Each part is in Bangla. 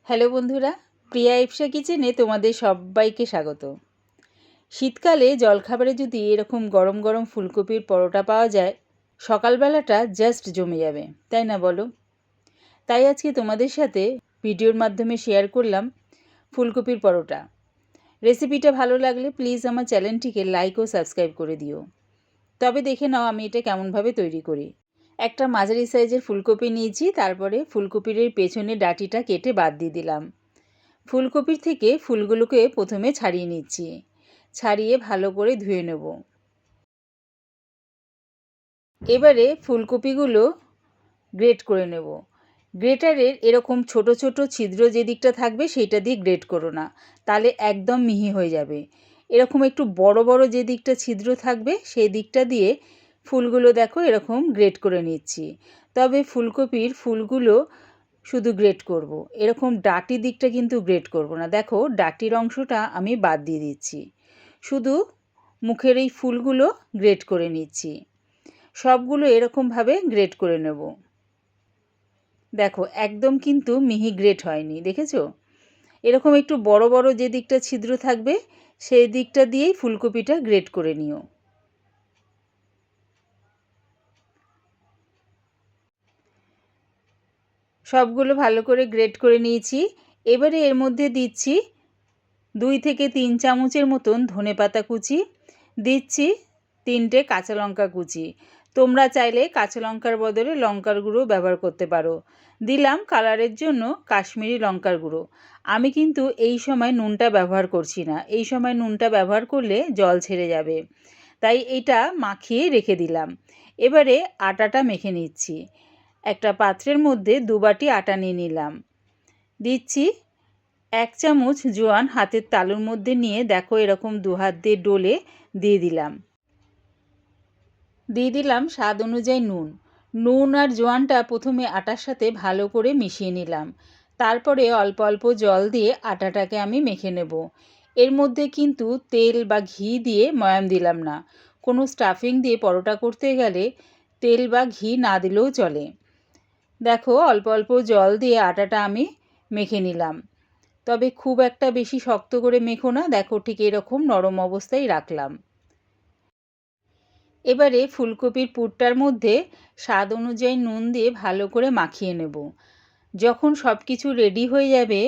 হ্যালো বন্ধুরা, প্রিয়া ইপসা কিচেনে তোমাদের সবাইকে স্বাগত। শীতকালে জলখাবারে যদি এরকম গরম গরম ফুলকপির পরোটা পাওয়া যায়, সকালবেলাটা জাস্ট জমে যাবে, তাই না বলো? তাই আজকে তোমাদের সাথে ভিডিওর মাধ্যমে শেয়ার করলাম ফুলকপির পরোটা। রেসিপিটা ভালো লাগলে প্লিজ আমার চ্যানেলটিকে লাইক ও সাবস্ক্রাইব করে দিও। তবে দেখে নাও আমি এটা কেমনভাবে তৈরি করি। একটা মাঝারি সাইজের ফুলকপি নিয়েছি, তারপরে ফুলকপির পেছনে ডাঁটিটা কেটে বাদ দিয়ে দিলাম। ফুলকপির থেকে ফুলগুলোকে প্রথমে ছাড়িয়ে নিচ্ছি, ছাড়িয়ে ভালো করে ধুয়ে নেব। এবারে ফুলকপিগুলো গ্রেট করে নেব। গ্রেটারের এরকম ছোট ছোট ছিদ্র যে দিকটা থাকবে সেইটা দিয়ে গ্রেট করো না, তাহলে একদম মিহি হয়ে যাবে। এরকম একটু বড় বড় যে দিকটা ছিদ্র থাকবে সেই দিকটা দিয়ে ফুলগুলো দেখো এরকম গ্রেট করে নিচ্ছি। তবে ফুলকপির ফুলগুলো শুধু গ্রেট করব, এরকম ডাঁটি দিকটা কিন্তু গ্রেট করব না। দেখো ডাঁটির অংশটা আমি বাদ দিয়ে দিচ্ছি, শুধু মুখের এই ফুলগুলো গ্রেট করে নিচ্ছি। সবগুলো এরকমভাবে গ্রেট করে নেব। দেখো একদম কিন্তু মিহি গ্রেট হয়নি, দেখেছো? এরকম একটু বড় বড় যে দিকটা ছিদ্র থাকবে সেই দিকটা দিয়েই ফুলকপিটা গ্রেট করে নিও। সবগুলো ভালো করে গ্রেট করে নিয়েছি। এবারে এর মধ্যে দিচ্ছি 2 থেকে 3 চামচের মতন ধনেপাতা কুচি, দিচ্ছি 3টে কাঁচা লঙ্কা কুচি। তোমরা চাইলে কাঁচা লঙ্কার বদলে লঙ্কার গুঁড়ো ব্যবহার করতে পারো। দিলাম কালারের জন্য কাশ্মীরি লঙ্কার গুঁড়ো। আমি কিন্তু এই সময় নুনটা ব্যবহার করছি না, এই সময় নুনটা ব্যবহার করলে জল ছেড়ে যাবে, তাই এটা মাখিয়ে রেখে দিলাম। এবারে আটাটা মেখে নিচ্ছি। একটা পাত্রের মধ্যে 2 বাটি আটা নিয়ে নিলাম। দিচ্ছি 1 চামচ জোয়ান হাতের তালুর মধ্যে নিয়ে দেখো এরকম 2 হাত দিয়ে ডলে দিয়ে দিলাম। দিয়ে দিলাম স্বাদ অনুযায়ী নুন। নুন আর জোয়ানটা প্রথমে আটার সাথে ভালো করে মিশিয়ে নিলাম। তারপরে অল্প অল্প জল দিয়ে আটাটাকে আমি মেখে নেব। এর মধ্যে কিন্তু তেল বা ঘি দিয়ে ময়াম দিলাম না। কোনো স্টাফিং দিয়ে পরোটা করতে গেলে তেল বা ঘি না দিলেও চলে। দেখো অল্প অল্প জল দিয়ে আটাটা আমি মেখে নিলাম। তবে খুব একটা বেশি শক্ত করে মেখো না, দেখো ঠিক এরকম নরম অবস্থায় রাখলাম। এবারে ফুলকপির পুরটার মধ্যে স্বাদ অনুযায়ী নুন দিয়ে ভালো করে মাখিয়ে নেব। যখন সব কিছু রেডি হয়ে যাবে,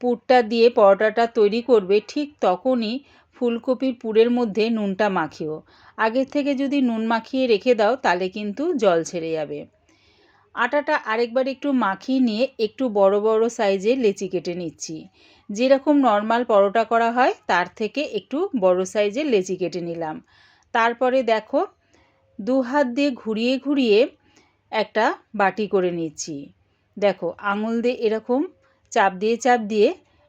পুরটা দিয়ে পরোটাটা তৈরি করবে, ঠিক তখনই ফুলকপির পুরের মধ্যে নুনটা মাখিও। আগের থেকে যদি নুন মাখিয়ে রেখে দাও তাহলে কিন্তু জল ছেড়ে যাবে। আটাটা আরেকবার একটু মাখিয়ে নিয়ে একটু বড় বড় সাইজের লেচি কেটে নিচ্ছি। যেরকম নর্মাল পরোটা করা হয় তার থেকে একটু বড় সাইজের লেচি কেটে নিলাম। তারপরে দেখো 2 হাত দিয়ে ঘুরিয়ে ঘুরিয়ে একটা বাটি করে নিচ্ছি। দেখো আঙুল দিয়ে এরকম চাপ দিয়ে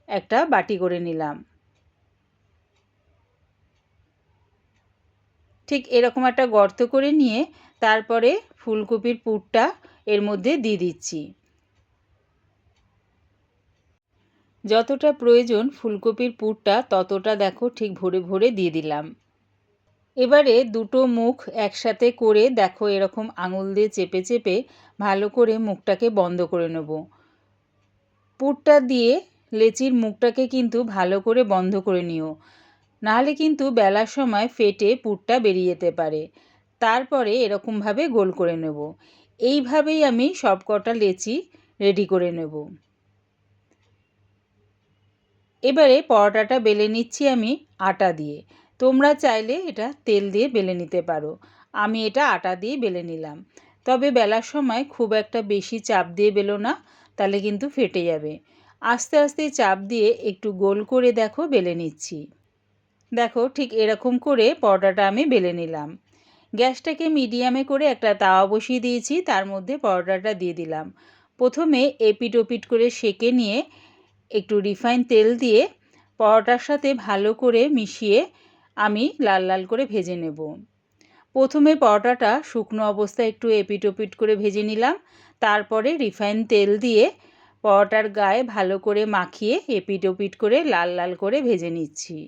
একটা বাটি করে নিলাম। ঠিক এরকম একটা গর্ত করে নিয়ে তারপরে ফুলকপির পুরটা এর মধ্যে দিয়ে দিচ্ছি। যতটা প্রয়োজন ফুলকপির পুরটা ততটা দেখো ঠিক ভরে ভরে দিয়ে দিলাম। এবারে দুটো মুখ একসাথে করে দেখো এরকম আঙুল দিয়ে চেপে চেপে ভালো করে মুখটাকে বন্ধ করে নেব। পুরটা দিয়ে লেচির মুখটাকে কিন্তু ভালো করে বন্ধ করে নিও, নাহলে কিন্তু বেলার সময় ফেটে পুরটা বেরিয়ে যেতে পারে। তারপরে এরকমভাবে গোল করে নেব। এইভাবেই আমি সব কটা লেচি রেডি করে নেব। এবারে পরোটাটা বেলে নিচ্ছি আমি আটা দিয়ে। তোমরা চাইলে এটা তেল দিয়ে বেলে নিতে পারো, আমি এটা আটা দিয়ে বেলে নিলাম। তবে বেলার সময় খুব একটা বেশি চাপ দিয়ে বেলো না, তাহলে কিন্তু ফেটে যাবে। আস্তে আস্তে চাপ দিয়ে একটু গোল করে দেখো বেলে নিচ্ছি। দেখো ঠিক এরকম করে পরোটাটা আমি বেলে নিলাম। গ্যাসটাকে মিডিয়ামে করে একটা তাওয়া বসিয়ে দিয়েছি, তার মধ্যে পরোটাটা দিয়ে দিলাম। প্রথমে এপিট ওপিট করে সেঁকে নিয়ে একটু রিফাইন তেল দিয়ে পরোটার সাথে ভালো করে মিশিয়ে আমি লাল লাল করে ভেজে নেব। প্রথমে পরোটাটা শুকনো অবস্থায় একটু এপিট ওপিট করে ভেজে নিলাম, তারপরে রিফাইন তেল দিয়ে পরোটার গায়ে ভালো করে মাখিয়ে এপিট ওপিট করে লাল লাল করে ভেজে নিচ্ছি।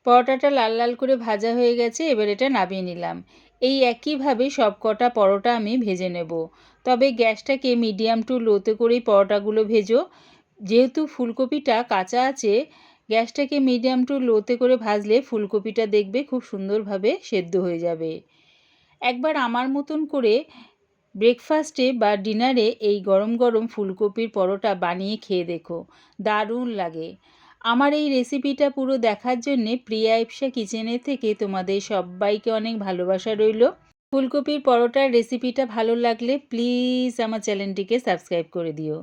পরোটাটা লাল লাল করে ভাজা হয়ে গেছে, এবার এটা নামিয়ে নিলাম। এই একইভাবে সব কটা পরোটা আমি ভেজে নেব। তবে গ্যাসটাকে মিডিয়াম টু লোতে করেই পরোটাগুলো ভেজো। যেহেতু ফুলকপিটা কাঁচা আছে, গ্যাসটাকে মিডিয়াম টু লোতে করে ভাজলে ফুলকপিটা দেখবে খুব সুন্দরভাবে সেদ্ধ হয়ে যাবে। একবার আমার মতন করে ব্রেকফাস্টে বা ডিনারে এই গরম গরম ফুলকপির পরোটা বানিয়ে খেয়ে দেখো, দারুণ লাগে। আমার এই রেসিপিটা পুরো দেখার জন্যে প্রিয়া ইপসা কিচেনের থেকে তোমাদের সবাইকে অনেক ভালোবাসা রইল। ফুলকপির পরোটার রেসিপিটা ভালো লাগলে প্লিজ আমার চ্যানেলটিকে সাবস্ক্রাইব করে দিও।